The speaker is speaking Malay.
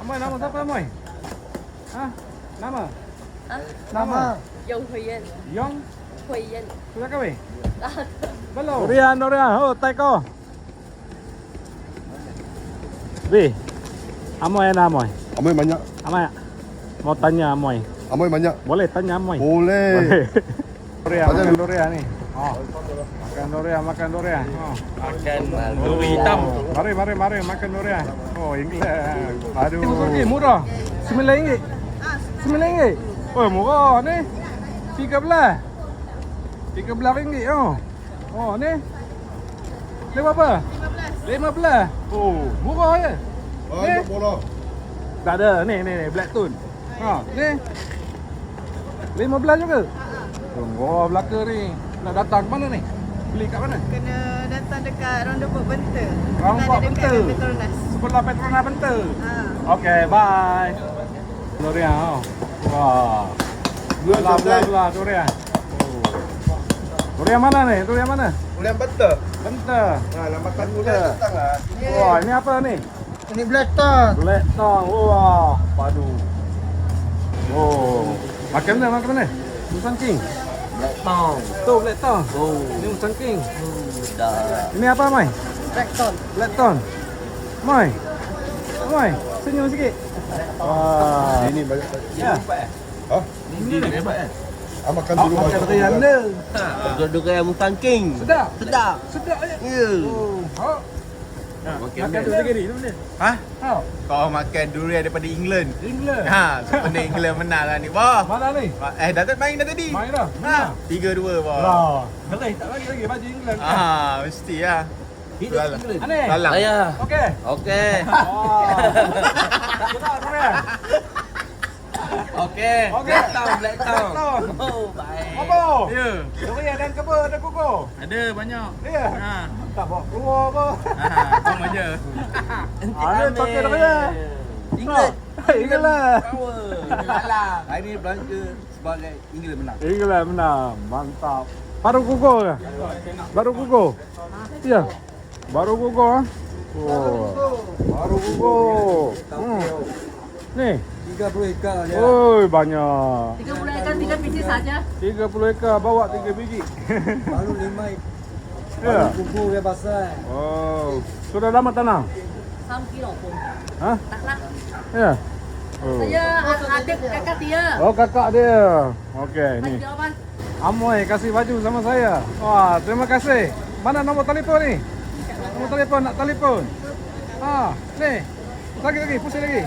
Amoy, nama siapa Amoy? Hah? Nama? Hah? Nama? Dong Hui Yen. Yong? Hui Yen. Sudah kahwin? Ah, Belum. Durian. Oh, Taiko. Bi. Amoy ada Amoy. Amoy banyak. Amoy. Mau tanya Amoy. Amoy banyak. Boleh tanya Amoy? Boleh. Durian, makan durian nih. Oh. Makan durian. Oh. Makan duri hitam. Mari makan durian. Oh, England. Aduh. Ini murah. RM9. RM9. Oh, murah ni. 13. RM13. Oh. Oh, ni. Ni berapa? 15. Oh, murah je. Banyak bola. Tak ada. Ni Black Tune. Ha, ni. 15 juga. Tunggu belaka ni. Nak datang ke mana ni? Beli kat mana? Kena datang dekat roundabout Benter. Roundabout Kita ada Benter. dekat Petronas. Sebelah Petronas Benter. Ha. Okey, bye. Durian. Oh. Wah. Belah durian. Oh. Durian mana ni? Durian mana? Boleh betul. Benter. Ha, nak makan durian datang lah. Wah, ini apa ni? Ini Blackton. Black Tong. Wah, padu. Oh. Makan mana? Musang King. Black Tong. Tu Black Tong. Oh. Ini Musang King. Dah. Ini apa, Mai? Blackton. Black Tong. Mai. Mai, senyum sikit. Wah. Ini banyak. Ya. Ha? Ini hebat kan? Ah, makan dulu. Makan durian dia. Dua-dua yang Mustang King. Sedap. Sedap. Sedap je. Ya. Oh. Ha. Makan Makan tu sekali, tu boleh. Ha? Ha. Kau makan durian daripada England. England. Ha, sebenarnya England menang lah ni. Wah. Mana ni? Dah main dah tadi. Main dah. Ha, 3-2 wah. Lah. Boleh tak lagi baju England. Ah, mesti lah. Hidup England. Aneh. Salam. Saya. Okey. Okey. Oh. Sedap durian. Okey. Okey. Black Tong. Black Tong. Oh, baik. Apa? Ya. Durian dan keba ada kuku. Ada banyak. Ya. Ha. Tak bawa keluar apa. Ha, sama je. Ada pakai durian. England. England. Power. Salah. Hari ni belanja sebagai England menang. England menang. Mantap. Baru kuku ke? Baru kuku? Ya. Baru kuku ah. Oh. Baru kuku. Ni. 30 ekar je. Oi, banyak. 30 ekar 3 biji saja. 30 ekar bawa 3 biji. Baru 5 ekar. Ya. Kuku dia basah. Oh. Sudah lama tanam? 3 kilo pun. Ha? Tak lah. Ya. Oh. Saya adik kakak dia. Oh, kakak dia. Okey, ni. Bagi jawapan. Amoy kasih baju sama saya. Wah, terima kasih. Mana nombor telefon ni? Nombor telefon, nak telefon. Ha, ni. Lagi, pusing lagi.